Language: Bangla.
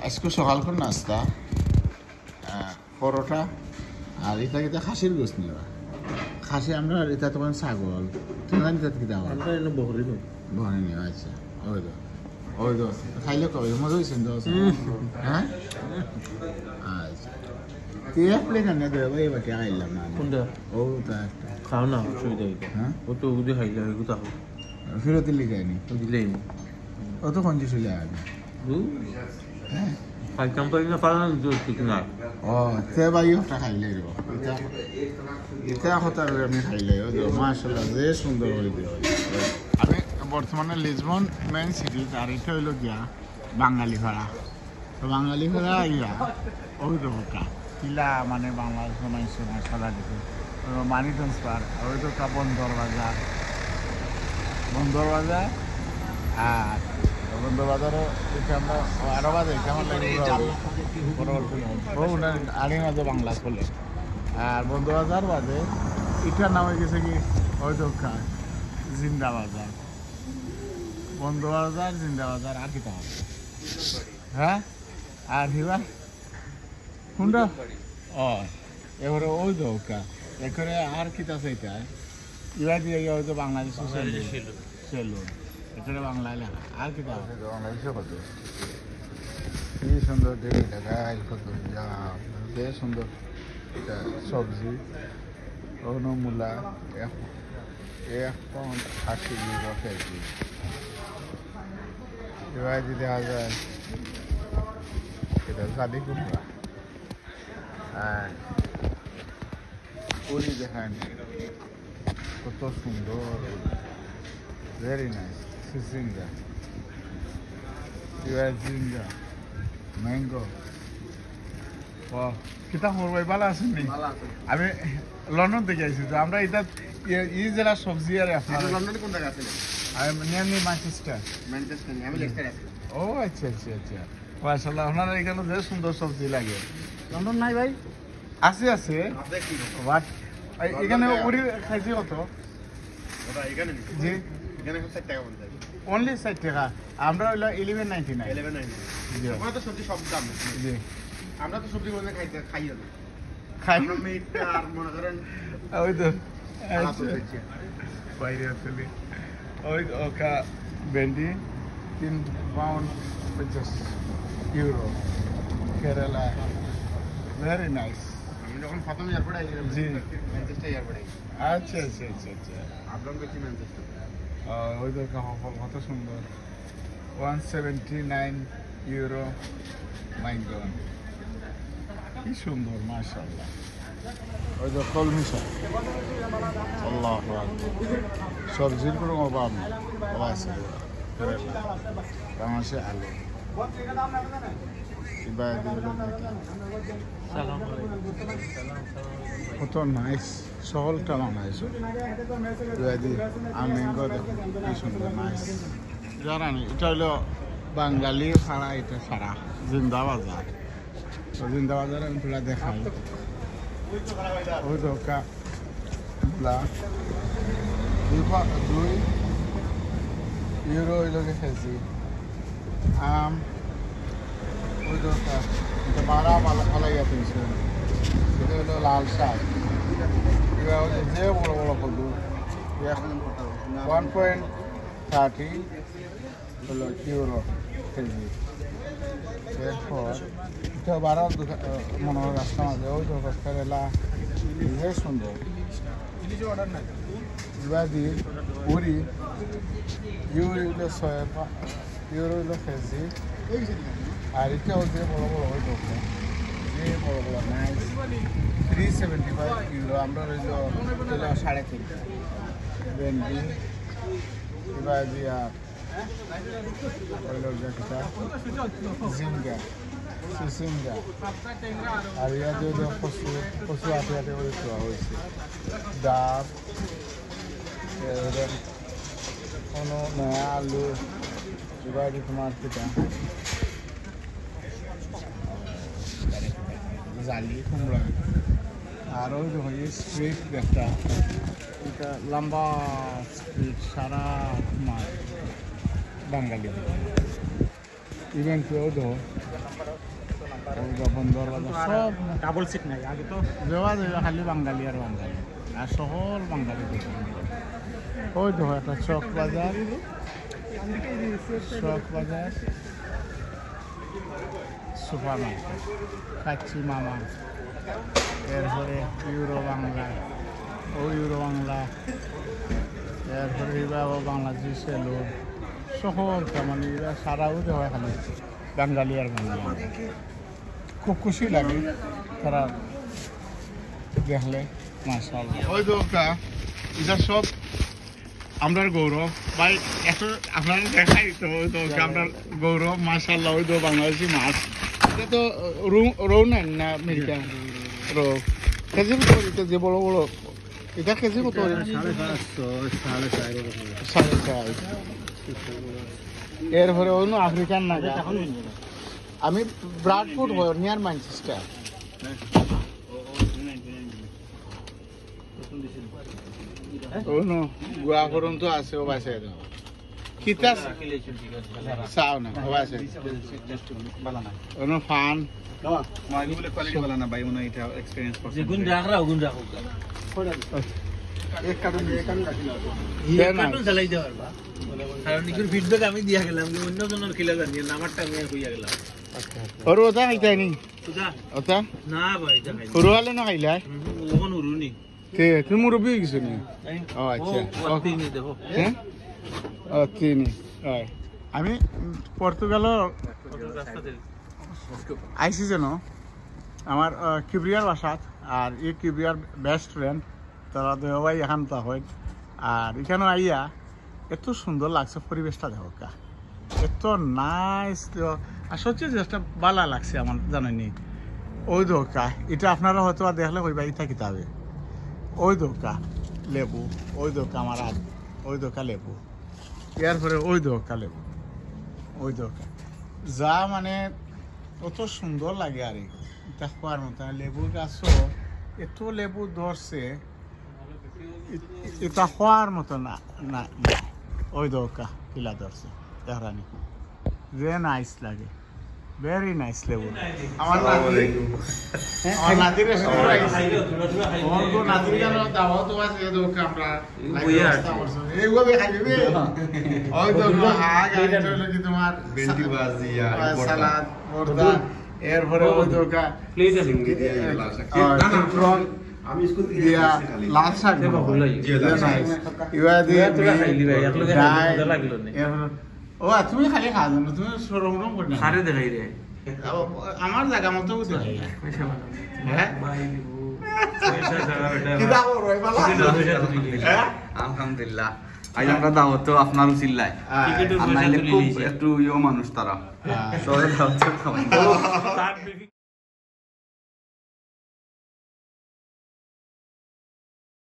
আজকে সকাল করে নাস্তা পরোটা আর এটা কিন্তু খাসির গোস নেওয়া খাসি আমরা এটা তোমার ছাগল তুমি জানি তাতে কি দেওয়া বহরি নেওয়া আচ্ছা ওই তো খাইলে কবে মজা হয়েছে তো হ্যাঁ আচ্ছা তুই এক প্লেট আনে দেবো এবার কে খাইলাম না কোনটা ও তা একটা খাও না অসুবিধা হইতো হ্যাঁ ও তো ওগুলো খাইলে ওইগুলো তাহো ফেরত লিখায়নি তো দিলেই ও তো কঞ্জি চলে আসবে হ্যাঁ খাইতাম পারি না পারা ঠিক না ও তে ভাই ওটা খাইলে রে এটা হতা আমি খাইলে মাশাআল্লাহ যে সুন্দর হইবে আমি বর্তমানে লিসবন মেইন সিটি আর এটা হইল গিয়া বাঙালি ভাড়া তো বাঙালি ভাড়া ইয়া ওই তো কা কিলা মানে বাংলাদেশ মানুষের মশলা দিতে মানি ট্রান্সফার ওই তো কা বন্দর বাজার আর বন্দর বাজারও এটা আমরা আরো বাজে এটা আমার লাগে আড়ি মাঝে বাংলা চলে আর বন্দর বাজার বাজে এটার নাম হয়ে গেছে কি হয়তো জিন্দা বাজার বন্দর বাজার জিন্দা বাজার আর কি হবে হ্যাঁ আর হিবা কোনটা ও এবারে ওই দৌকা এখানে আর কি আছে এটা এবার দিয়ে হয়তো বাংলাদেশ সেলুন এখানে বাংলায় লেখা আর কি আছে বাংলাদেশে কত কি সুন্দর দেখে দেখায় কত যা বেশ সুন্দর এটা সবজি অনুমূলা 1 পাউন্ড 80 ইউরো কেজি এবার যদি দেখা যায় এটা জালি কুমড়া আর পুরি দেখেন কত সুন্দর ভেরি নাইস সিজিঙ্গা জিঙ্গা ম্যাঙ্গো ও কিতা করবাই ভালো আছেন নি আমি লন্ডন থেকে আইছি তো আমরা এটা এই জেলা সবজি আর আপনার লন্ডনে কোন জায়গা আছেন আমি নিয়ামি ম্যানচেস্টার আমি লেস্টার আছি ও আচ্ছা আচ্ছা আচ্ছা মাশাআল্লাহ আপনারা এখানে যে সুন্দর সবজি লাগে লন্ডন নাই ভাই আছে বাট এখানে উড়ি খাইছি কত ওটা এখানে নি জি এখানে 60 টাকা বলতে অনলি 60 টাকা আমরা হইলো 11.99 11.99 জি আমরা তো সবজি সব দাম জি আমরা তো সবজি বলতে খাই না খাই আমরা মিট আর মনে করেন ওই তো আলাদা হচ্ছে বাইরে আসলে ওই ওকা ভেন্ডি 3 pound 50 euro Kerala very nice আমি যখন প্রথম airport I G Manchester airport আচ্ছা আচ্ছা আচ্ছা আচ্ছা আপডাউন করছি ম্যানচেস্টার ওই তো কত সুন্দর 179 ইউরো মাই গড কি সুন্দর মাশাআল্লাহ ওই তো কলমি শাক আল্লাহ সবজির কোনো অভাব নেই আছে বাংলাদেশে আলু কত নাইস সহলটা বানাইছো আমেঙ্গো দেখো কি সুন্দর নাইস জানি এটা হলো বাঙালি ছাড়া এটা সারা জিন্দা বাজার তো জিন্দা বাজার আমি তোলা দেখাই ওই দোকা দুই ইউরো হইলকে খেয়েছি আম ওই দোকা এটা মারা ফালাইয়া তুলছে এটা হলো লাল শাক এবার হচ্ছে যে বড় বড় কদু 1.30 হলো ইউরো কেজি এরপর এটা বারো মনে হয় রাস্তা মাঝে ওই তো কেরালা বেশ সুন্দর এবার দিয়ে পুরি ইউরো হইলো ইউরো হইলো কেজি আর এটা হচ্ছে বড় বড় ওই তো যে বড় বড় নাইস 375 ইউরো আমরা রইল 3.5 ভেন্ডি এবার দিয়া জিঙ্গা আর ইয়াতে কচু আটে করে থোৱা হৈছে ডাব কোনো নয়া আলু কিবা তোমাৰ কিটা জালি কুমড়া আর ওই দেখো এই স্ট্রিট একটা এটা লম্বা স্ট্রিট সারা মাঠ বাঙালি ইভেন কেউ দেখো বন্দর বাজার সব ডাবল সিট নাই আগে তো যাওয়া যাবে খালি বাঙালি আর বাঙালি আর সকল বাঙালি দোকান ওই দেখো একটা চক বাজার সুপার মার্কেট কাচ্চি মামা এরপরে ইউরো বাংলা ও ইউরো বাংলা এরপরে এবার বাংলাদেশ সেলুন সকল মানে এরা সারাও দেওয়া খালি বাঙালি আর বাঙালি খুব খুশি লাগে তারা দেখলে মাশাআল্লাহ ওই দোকা এটা সব আমরার গৌরব ভাই এত আপনারা দেখাই তো ওই তো আপনার গৌরব মাশাআল্লাহ ওই তো বাংলাদেশি মাছ এটা তো রৌ নেন না আমেরিকা রৌ কেজি কত এটা যে বড় বড় এটা কেজি কত 4.5 এরপরে অন্য আফ্রিকান না আমি ব্রাডফুড হয় নিয়ার ম্যানচেস্টার অন্য গুয়া পর্যন্ত আছে ও বাসে কিতা চাও না ও বাসে অন্য ফান মাগুলে কোয়ালিটি वाला না ভাই উনি এটা এক্সপেরিয়েন্স করছে যে গুণ রাখো এক কার্টুন রাখিলা কার্টুন চালাই দেওয়ার পারবা কারণ নিকুর ফিডব্যাক আমি দিয়া গেলাম যে অন্য জনের খেলা জানি নাম্বারটা আমি কইয়া গেলাম ওর ওটা খাইতাই নি সুজা ওটা না ভাই দেখাই পুরো হলে না খাইলাই তখন উরুনি তে তুমি মুরব্বী হয়ে গেছো নি ও আচ্ছা ওই নি দেখো হ্যাঁ ও চিনি হয় আমি পর্তুগালের রাস্তাতে আইসি যেন আমার কিবরিয়ার বাসাত আর এই কিবরিয়ার বেস্ট ফ্রেন্ড তারা দেওয়াই এখান তা হয় আর এখানে আইয়া এত সুন্দর লাগছে পরিবেশটা দেখো কা এত নাইস আর সত্যি যেটা ভালো লাগছে আমার জানেনি ওই দোকা এটা আপনারা হয়তো আর দেখলে ওই বাড়ি থাকি যাবে ওই দোকা লেবু ওই দোকা আমার আর ওই দোকা লেবু এরপরে ওই দোকা লেবু ওই দোকা যা মানে কত সুন্দর লাগে আর এটা খাওয়ার মতো লেবু গাছও এত লেবু ধরছে এটা খাওয়ার মতো না না ওই দোকা কিলা ধরছে দেখানি যে নাইস লাগে ভেরি নাইস লেবু আমার নাতির দাওয়াত আছে দোকা আমরা এইভাবে খাইবে ওই দোকা আগ আইলো কি তোমার বেন্টি বাজি আর সালাদ মুর্দা এরপরে ওই দোকা প্লিজ আমি স্কুল থেকে দিয়া লাল শাক ও তুমি খালি খাওয়া জানো তুমি সরম রম করে না সারে দেখাই রে আমার জায়গা মতো দেখাই হ্যাঁ আলহামদুলিল্লাহ আজ আমরা দাওয়াত তো আপনারও চিল্লাই টিকেট আর নাইলে খুব একটু ইয়ো মানুষ তারা সবাই দাওয়াত